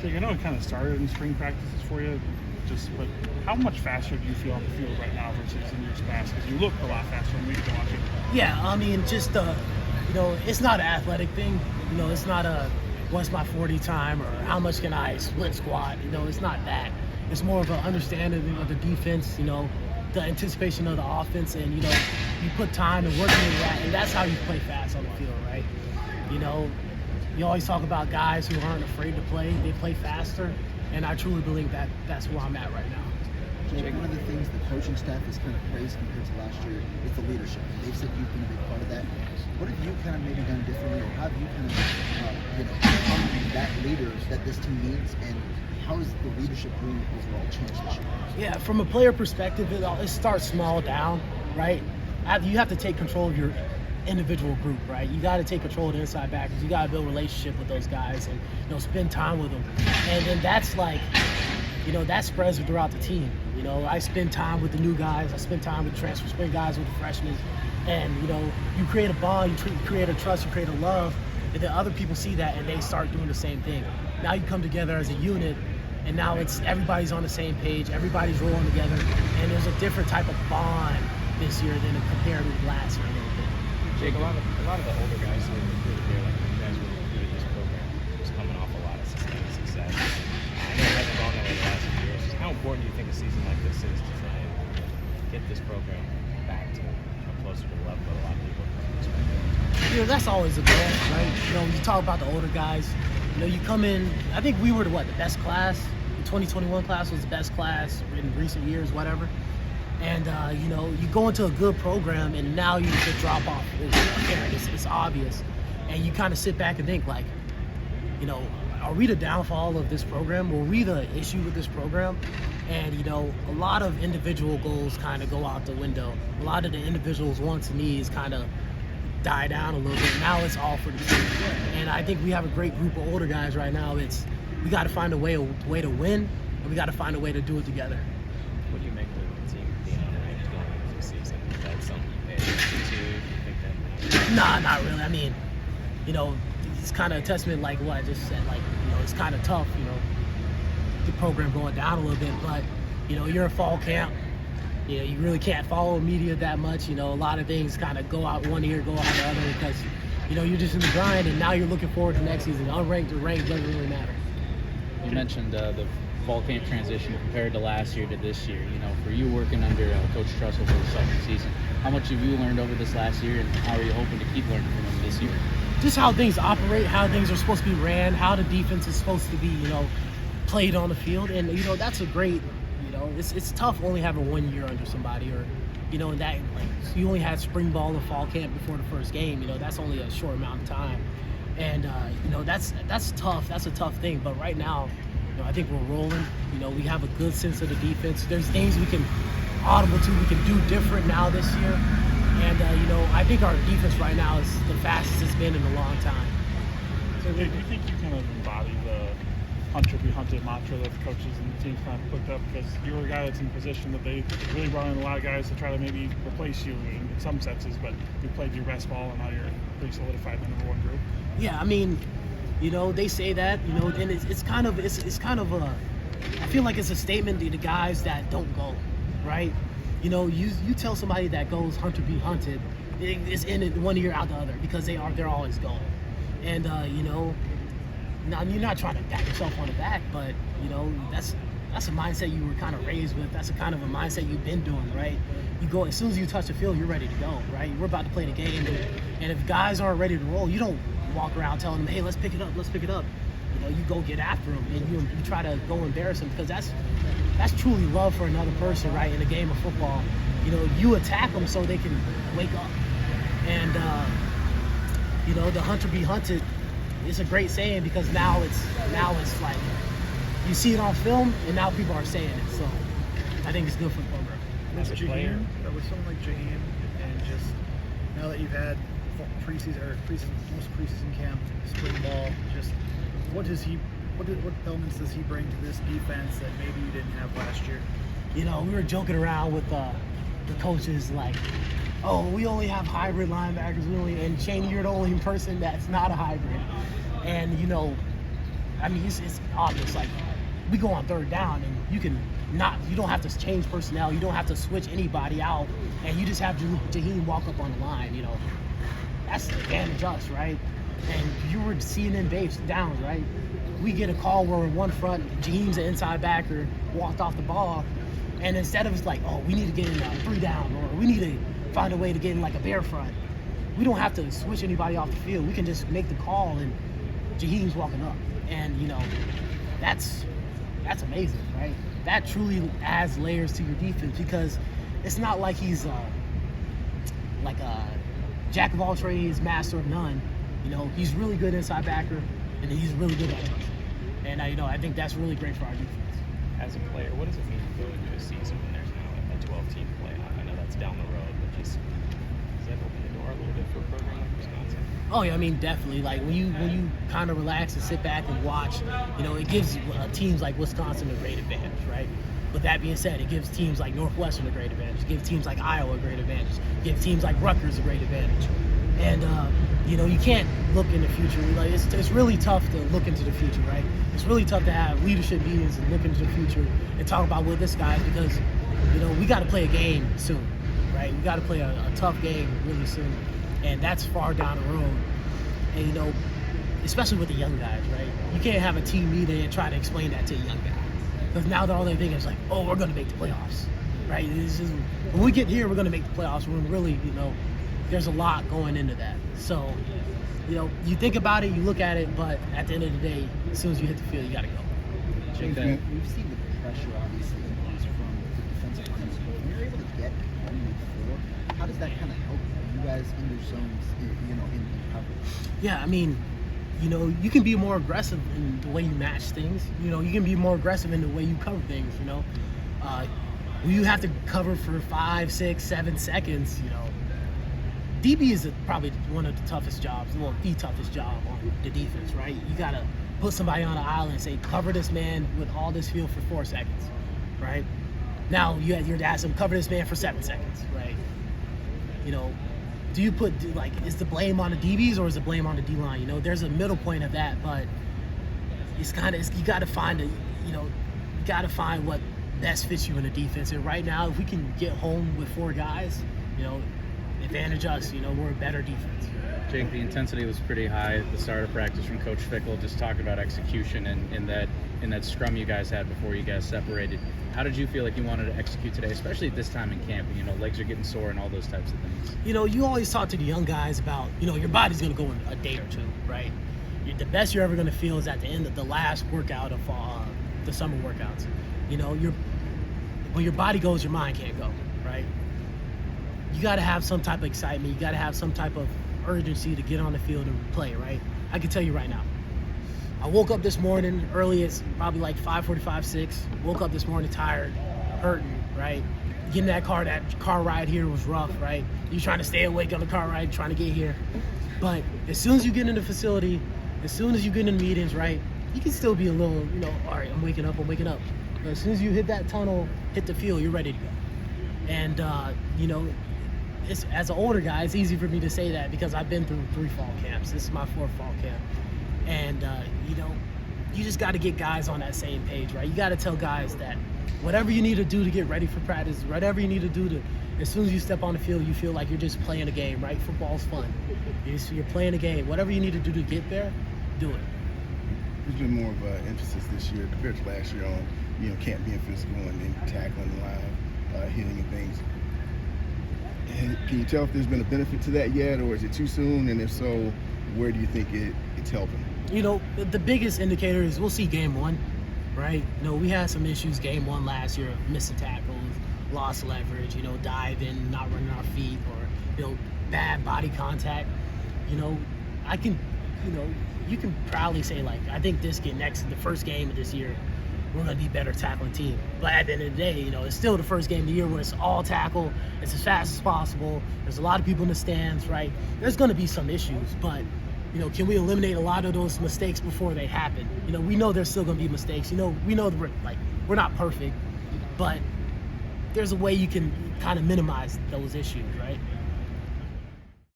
Jake, I know it kind of started in spring practices for you, but how much faster do you feel on the field right now versus in years past? Because you look a lot faster when we go watching. Yeah, I mean, just it's not an athletic thing. It's not a what's my 40 time or how much can I split squat. It's not that. It's more of an understanding of the defense. The anticipation of the offense, and you put time and work into that, and that's how you play fast on the field, right? You always talk about guys who aren't afraid to play. They play faster, and I truly believe that that's where I'm at right now. Jake, one of the things the coaching staff has kind of praised compared to last year is the leadership. They've said you've been a big part of that. What have you kind of maybe done differently, or how have you kind of become that leader that this team needs, and how has the leadership room overall changed this year? Yeah, from a player perspective, it starts small down, right? You have to take control of your individual group, right? You got to take control of the inside backers. You got to build a relationship with those guys and spend time with them. And then that's like, that spreads throughout the team. I spend time with the new guys. I spend time with transfer spring guys, with the freshmen. And, you create a bond, you create a trust, you create a love. And then other people see that and they start doing the same thing. Now you come together as a unit, and now everybody's on the same page, everybody's rolling together, and there's a different type of bond this year than compared with last year a little bit. Jake, a lot of the older guys who are recruited here, like you guys were recruited this program, was coming off a lot of sustained success. I know it hasn't gone that way the last few years. How important do you think a season like this is to try and get this program back to closer to the level that a lot of people expect? That's always a goal, right? When you talk about the older guys, you come in, I think we were the best class. The 2021 class was the best class in recent years, whatever. And, you go into a good program and now you just drop off. It's obvious. And you kind of sit back and think are we the downfall of this program? Were we the issue with this program? And, a lot of individual goals kind of go out the window. A lot of the individuals' wants and needs kind of die down a little bit. Now it's all for the team. And I think we have a great group of older guys right now. We got to find a way to win, and we got to find a way to do it together. What do you make of the team being unranked going into the season? Is that something you pay attention to? Do you think that? Nah, not really. I mean, it's kind of a testament like what I just said. It's kind of tough, the program going down a little bit. But, you're in fall camp. You really can't follow media that much. A lot of things kind of go out one ear, go out the other because, you're just in the grind, and now you're looking forward to next season. Unranked or ranked doesn't really matter. You mentioned the fall camp transition compared to last year to this year. For you working under Coach Trussell for the second season, how much have you learned over this last year, and how are you hoping to keep learning from him this year? Just how things operate, how things are supposed to be ran, how the defense is supposed to be, played on the field. And, that's a great, it's tough only having 1 year under somebody, or, in that, you only had spring ball and fall camp before the first game. That's only a short amount of time. And, that's tough. That's a tough thing. But right now, I think we're rolling. We have a good sense of the defense. There's things we can audible to, we can do different now this year. And, I think our defense right now is the fastest it's been in a long time. So, do you think you kind of embody the hunter be hunted mantra that the coaches and the teams kind of picked up? Because you were a guy that's in a position that they really brought in a lot of guys to try to maybe replace you in some senses, but you played your best ball and now you're pretty solidified in the number one group. Yeah, I mean, they say that, and it's kind of a, I feel like it's a statement to the guys that don't go, right? You tell somebody that goes hunter be hunted, it's in it 1 year out the other because they're always going. And now you're not trying to pat yourself on the back, but that's a mindset you were kind of raised with. That's a kind of a mindset you've been doing, right? You go as soon as you touch the field, you're ready to go, right? We're about to play the game, and if guys aren't ready to roll, you don't walk around telling them, hey, let's pick it up. You go get after them, and you try to go embarrass them, because that's truly love for another person, right? In a game of football, you attack them so they can wake up. And the hunter be hunted is a great saying, because now it's like you see it on film, and now people are saying it. So I think it's good for the program. As a player, with someone like Jaheim, and just now that you've had most preseason camp, spring ball, just what elements does he bring to this defense that maybe you didn't have last year? We were joking around with the coaches like, oh, we only have hybrid linebackers. And Chaney, you're the only person that's not a hybrid. And I mean, it's obvious. Like, we go on third down, and you don't have to change personnel. You don't have to switch anybody out, and you just have Jaheim walk up on the line. You know, that's the advantage us, right? And you were CNN based downs, right? We get a call where we're in one front, Jaheim's an inside backer, walked off the ball, and instead of it's like, oh, we need to get in 3 down, or we need to find a way to get in like a bear front, we don't have to switch anybody off the field. We can just make the call, and Jaheim's walking up. And, you know, that's amazing, right? That truly adds layers to your defense, because it's not like he's like a jack of all trades, master of none. You know, he's really good inside backer, and he's really good at it. And, you know, I think that's really great for our defense. As a player, what does it mean to go into a season when there's now a 12-team playoff? I know that's down the road, but just does that open the door a little bit for a program like Wisconsin? Oh yeah, I mean, definitely. Like when you kind of relax and sit back and watch, you know, it gives teams like Wisconsin a great advantage, right? But that being said, it gives teams like Northwestern a great advantage. It gives teams like Iowa a great advantage. It gives teams like Rutgers a great advantage. And you know, you can't look in the future. Like it's really tough to look into the future, right? It's really tough to have leadership meetings and look into the future and talk about what this guy, because you know we got to play a game soon, right? We got to play a tough game really soon, and that's far down the road. And you know, especially with the young guys, right? You can't have a team meeting and try to explain that to a young guy, because now all they're thinking is like, oh, we're going to make the playoffs, right? When we get here, we're going to make the playoffs. When really, you know, there's a lot going into that. So, you know, you think about it, you look at it, but at the end of the day, as soon as you hit the field, you got to go. We've seen the pressure, obviously, increase from the defensive lines. When you're able to get home before, how does that kind of help you guys in your zones, you know, in coverage? Yeah, I mean, you know, you can be more aggressive in the way you match things. You know, you can be more aggressive in the way you cover things, you know. When you have to cover for 5, 6, 7 seconds, you know, DB is probably one of the toughest jobs, well, the toughest job on the defense, right? You got to put somebody on an island and say, cover this man with all this field for 4 seconds, right? Now you have to ask him, cover this man for 7 seconds, right? You know, do you put, like, is the blame on the DBs or is the blame on the D-line? You know, there's a middle point of that, but it's kind of, you got to find what best fits you in the defense. And right now, if we can get home with 4 guys, you know, advantage us, you know, we're a better defense. Jake, the intensity was pretty high at the start of practice from Coach Fickle, just talking about execution and in that scrum you guys had before you guys separated. How did you feel like you wanted to execute today, especially at this time in camp? You know, legs are getting sore and all those types of things. You know, you always talk to the young guys about, you know, your body's going to go in a day or two, right? The best you're ever going to feel is at the end of the last workout of the summer workouts. You know, when your body goes, your mind can't go, right? You got to have some type of excitement. You got to have some type of urgency to get on the field and play, right? I can tell you right now. I woke up this morning early. It's probably like 5:45, 6. Woke up this morning tired, hurting, right? Getting that car ride here was rough, right? You trying to stay awake on the car ride, trying to get here. But as soon as you get in the facility, as soon as you get in meetings, right, you can still be a little, you know, all right, I'm waking up. But as soon as you hit that tunnel, hit the field, you're ready to go. And, you know, as an older guy, it's easy for me to say that because I've been through 3 fall camps. This is my 4th fall camp. And, you know, you just got to get guys on that same page, right? You got to tell guys that whatever you need to do to get ready for practice, whatever you need to do to, as soon as you step on the field, you feel like you're just playing a game, right? Football's fun. You're playing a game. Whatever you need to do to get there, do it. There's been more of an emphasis this year compared to last year on, you know, camp being physical and then tackling the line, hitting and things. And can you tell if there's been a benefit to that yet, or is it too soon? And if so, where do you think it's helping? You know, the biggest indicator is we'll see game 1, right? You know, we had some issues game 1 last year, missing tackles, lost leverage, you know, diving, not running our feet, or, you know, bad body contact. You know, you can proudly say, like, I think the first game of this year, we're going to be a better tackling team. But at the end of the day, you know, it's still the first game of the year where it's all tackle. It's as fast as possible. There's a lot of people in the stands, right? There's going to be some issues, but, you know, can we eliminate a lot of those mistakes before they happen? You know, we know there's still going to be mistakes. You know, we know we're not perfect, but there's a way you can kind of minimize those issues, right?